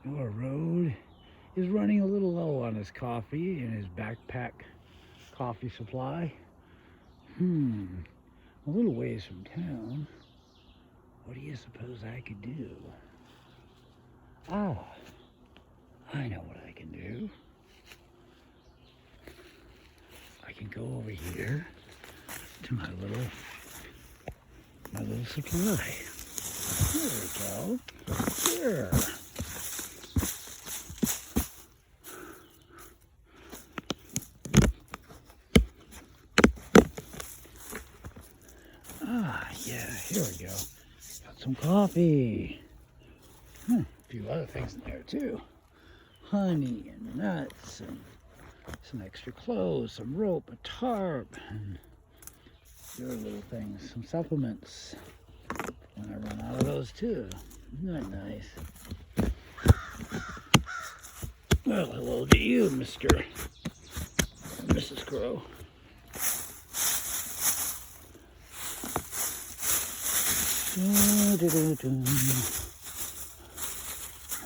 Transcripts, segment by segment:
Noah Road is running a little low on his coffee in his backpack coffee supply. A little ways from town. What do you suppose I could do? Ah, I know what I can do. I can go over here to my little supply. There we go. There. Ah, yeah, here we go. Got some coffee. A few other things in there too. Honey and nuts and some extra clothes, some rope, a tarp, and other little things, some supplements. When I run out of those too. Isn't that nice? Well, hello to you, Mr. and Mrs. Crow.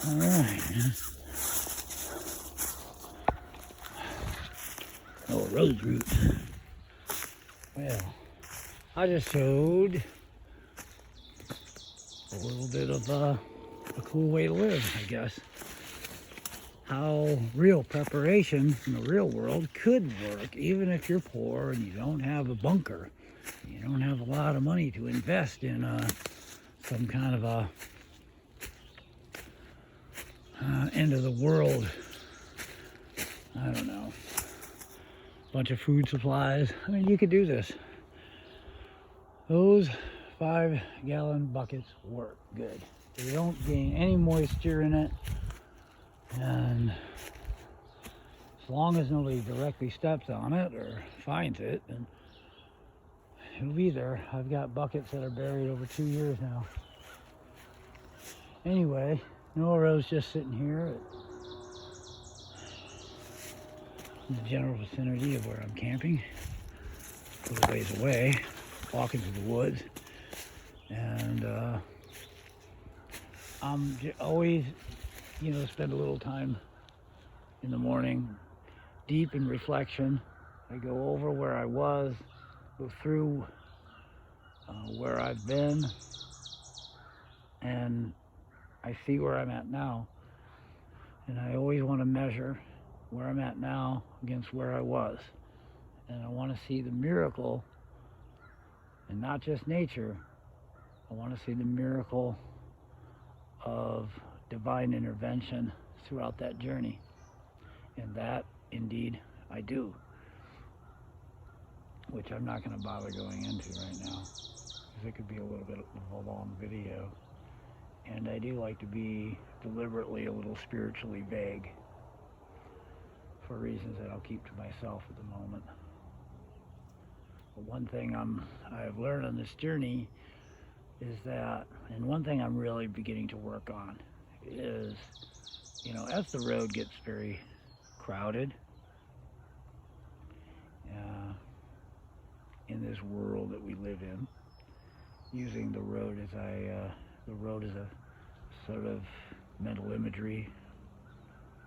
All right. Oh, rose root. Well, I just showed a little bit of a cool way to live, I guess. How real preparation in the real world could work, even if you're poor and you don't have a bunker. You don't have a lot of money to invest in some kind of a end of the world, I don't know, bunch of food supplies. I mean, you could do this. Those 5-gallon buckets work good. They don't gain any moisture in it, and as long as nobody directly steps on it or finds it, then it'll be there. I've got buckets that are buried over 2 years now. Anyway, Noah Road's just sitting here in the general vicinity of where I'm camping, a little ways away, walking through the woods, and I'm always, spend a little time in the morning, deep in reflection. I go over where I was, go through where I've been, and I see where I'm at now. And I always want to measure where I'm at now against where I was. And I want to see the miracle, and not just nature. I want to see the miracle of divine intervention throughout that journey. And that, indeed, I do. Which I'm not going to bother going into right now, because it could be a little bit of a long video. And I do like to be deliberately a little spiritually vague for reasons that I'll keep to myself at the moment. But one thing I've learned on this journey is that, and one thing I'm really beginning to work on is, as the road gets very crowded in this world that we live in, using the road as a sort of mental imagery.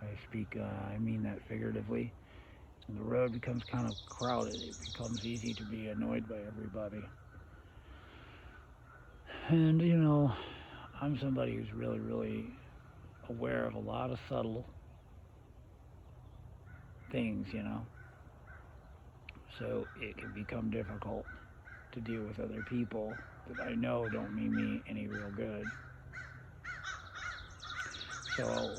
I mean that figuratively. And the road becomes kind of crowded. It becomes easy to be annoyed by everybody. And, I'm somebody who's really, really aware of a lot of subtle things, So it can become difficult to deal with other people that I know don't mean me any real good. So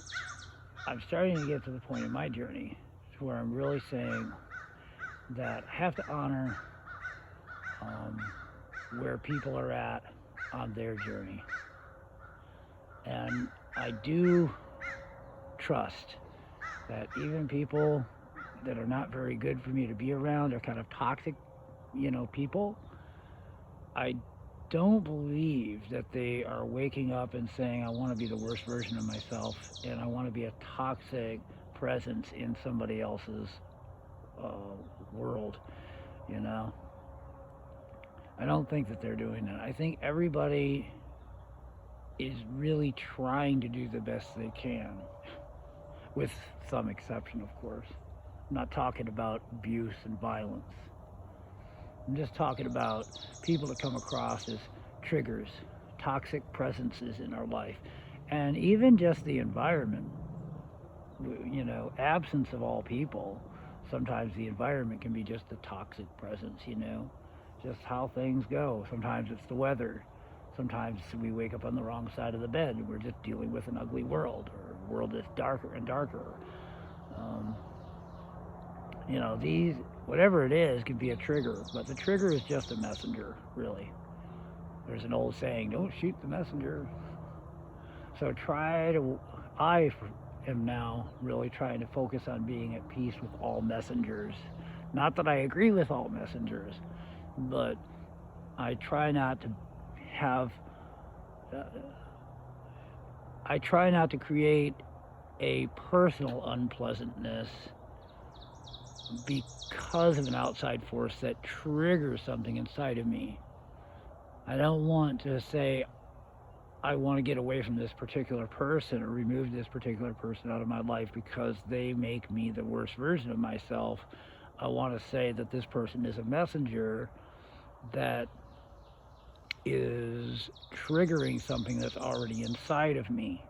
I'm starting to get to the point in my journey where I'm really saying that I have to honor where people are at on their journey. And I do trust that even people that are not very good for me to be around, are kind of toxic, people, I don't believe that they are waking up and saying, I want to be the worst version of myself, and I want to be a toxic presence in somebody else's world, I don't think that they're doing that. I think everybody is really trying to do the best they can, with some exception, of course. I'm not talking about abuse and violence. I'm just talking about people that come across as triggers, toxic presences in our life, and even just the environment. You know, absence of all people, sometimes the environment can be just a toxic presence, you know, just how things go. Sometimes it's the weather. Sometimes we wake up on the wrong side of the bed and we're just dealing with an ugly world, or a world that's darker and darker. Um, you know, these, whatever it is, can be a trigger, but the trigger is just a messenger, really. There's an old saying, don't shoot the messenger. So I am now really trying to focus on being at peace with all messengers. Not that I agree with all messengers, but I try not to have, uh, I try not to create a personal unpleasantness because of an outside force that triggers something inside of me. I don't want to say, I want to get away from this particular person or remove this particular person out of my life because they make me the worst version of myself. I want to say that this person is a messenger that is triggering something that's already inside of me.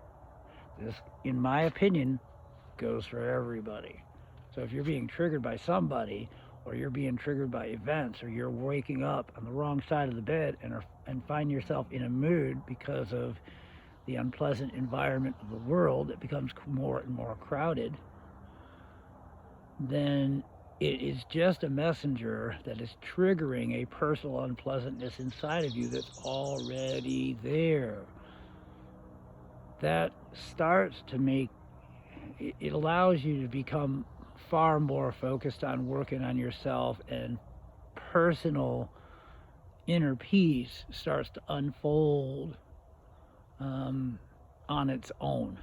This, in my opinion, goes for everybody. So if you're being triggered by somebody, or you're being triggered by events, or you're waking up on the wrong side of the bed and find yourself in a mood because of the unpleasant environment of the world that becomes more and more crowded, then it is just a messenger that is triggering a personal unpleasantness inside of you that's already there. That starts to make, it allows you to become far more focused on working on yourself, and personal inner peace starts to unfold on its own.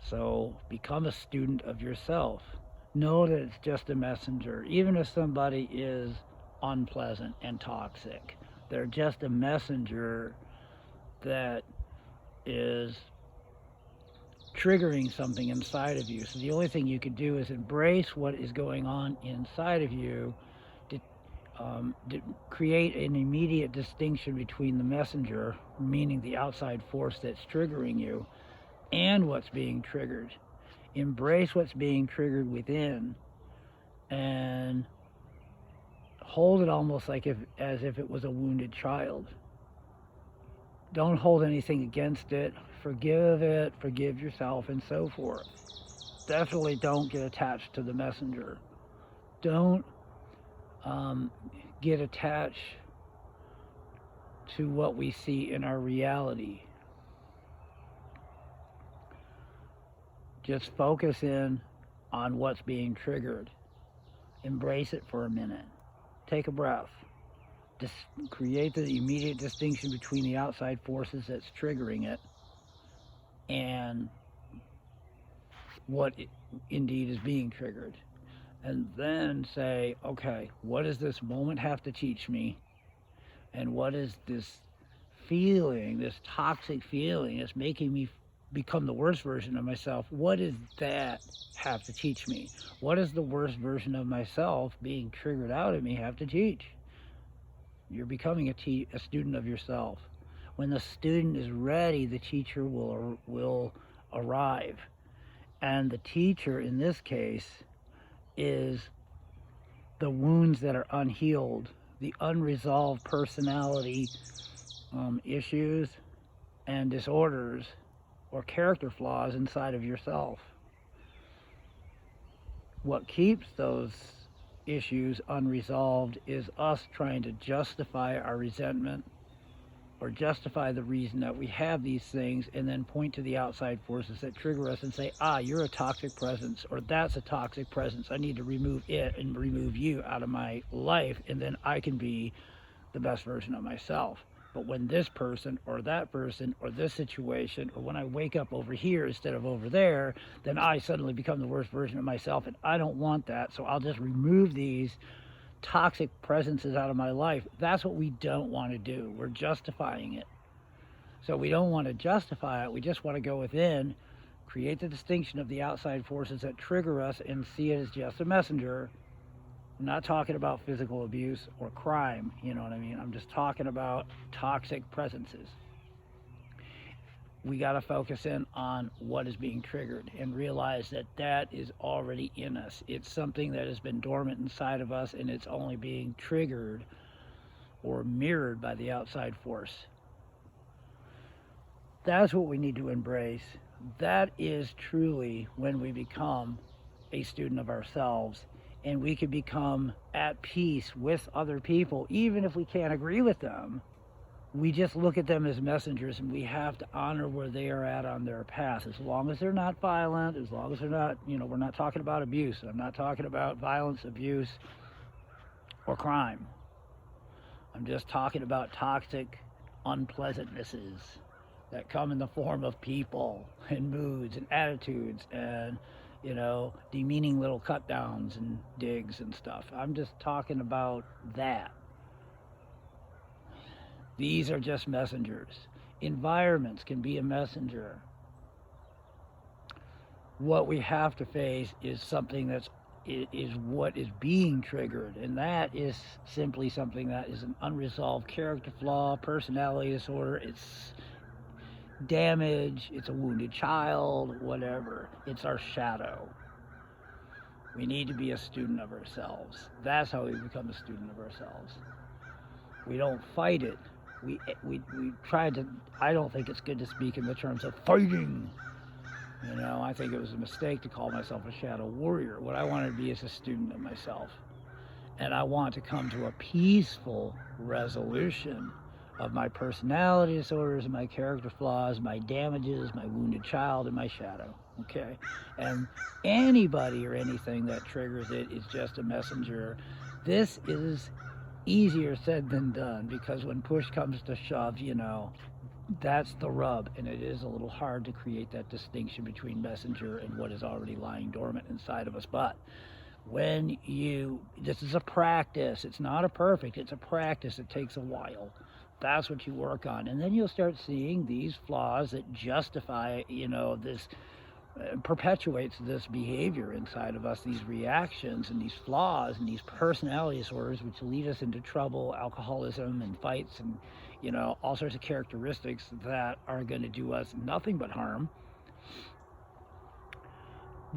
So become a student of yourself. Know that it's just a messenger. Even if somebody is unpleasant and toxic, they're just a messenger that is triggering something inside of you. So the only thing you can do is embrace what is going on inside of you, to create an immediate distinction between the messenger, meaning the outside force that's triggering you, and what's being triggered. Embrace what's being triggered within and hold it almost like as if it was a wounded child. Don't hold anything against it. Forgive it, forgive yourself, and so forth. Definitely don't get attached to the messenger. Don't get attached to what we see in our reality. Just focus in on what's being triggered. Embrace it for a minute. Take a breath. Just create the immediate distinction between the outside forces that's triggering it and what indeed is being triggered. And then say, okay, what does this moment have to teach me? And what is this feeling, this toxic feeling that's making me become the worst version of myself? What does that have to teach me? What does the worst version of myself being triggered out of me have to teach? You're becoming a student of yourself. When the student is ready, the teacher will arrive. And the teacher, in this case, is the wounds that are unhealed, the unresolved personality issues and disorders or character flaws inside of yourself. What keeps those issues unresolved is us trying to justify our resentment or justify the reason that we have these things, and then point to the outside forces that trigger us and say, you're a toxic presence, or that's a toxic presence. I need to remove it and remove you out of my life, and then I can be the best version of myself. But when this person or that person or this situation, or when I wake up over here instead of over there, then I suddenly become the worst version of myself, and I don't want that, so I'll just remove these toxic presences out of my life. That's what we don't want to do. We're justifying it. So we don't want to justify it. We just want to go within, create the distinction of the outside forces that trigger us, and see it as just a messenger. I'm not talking about physical abuse or crime, you know what I mean? I'm just talking about toxic presences. We got to focus in on what is being triggered and realize that that is already in us. It's something that has been dormant inside of us, and it's only being triggered or mirrored by the outside force. That's what we need to embrace. That is truly when we become a student of ourselves, and we can become at peace with other people, even if we can't agree with them. We just look at them as messengers, and we have to honor where they are at on their path. As long as they're not violent, as long as they're not, we're not talking about abuse. I'm not talking about violence, abuse, or crime. I'm just talking about toxic unpleasantnesses that come in the form of people and moods and attitudes and, demeaning little cut downs and digs and stuff. I'm just talking about that. These are just messengers. Environments can be a messenger. What we have to face is something is what is being triggered, and that is simply something that is an unresolved character flaw, personality disorder, it's damage, it's a wounded child, whatever. It's our shadow. We need to be a student of ourselves. That's how we become a student of ourselves. We don't fight it. We tried to, I don't think it's good to speak in the terms of fighting. I think it was a mistake to call myself a shadow warrior. What I wanted to be is a student of myself. And I want to come to a peaceful resolution of my personality disorders, my character flaws, my damages, my wounded child, and my shadow. Okay? And anybody or anything that triggers it is just a messenger. This is easier said than done, because when push comes to shove, that's the rub, and it is a little hard to create that distinction between messenger and what is already lying dormant inside of us. But this is a practice. It's not a perfect, it's a practice. It takes a while. That's what you work on, and then you'll start seeing these flaws that justify, this perpetuates this behavior inside of us, these reactions and these flaws and these personality disorders, which lead us into trouble, alcoholism, and fights, and all sorts of characteristics that are going to do us nothing but harm.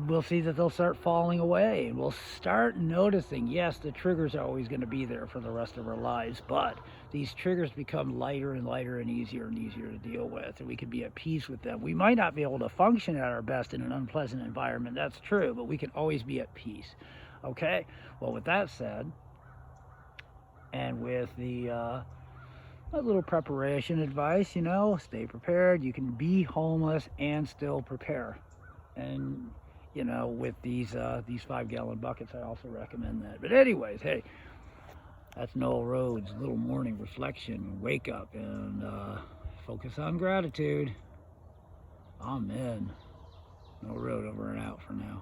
We'll see that they'll start falling away, and we'll start noticing, yes, the triggers are always going to be there for the rest of our lives, but these triggers become lighter and lighter and easier to deal with, and we can be at peace with them. We might not be able to function at our best in an unpleasant environment, that's true, but we can always be at peace. Okay? Well, with that said, and with the a little preparation advice, stay prepared. You can be homeless and still prepare. And with these 5-gallon buckets, I also recommend that. But anyways, hey, that's Noel Rhodes, little morning reflection. Wake up and focus on gratitude. Amen. Noel Rhodes, over and out for now.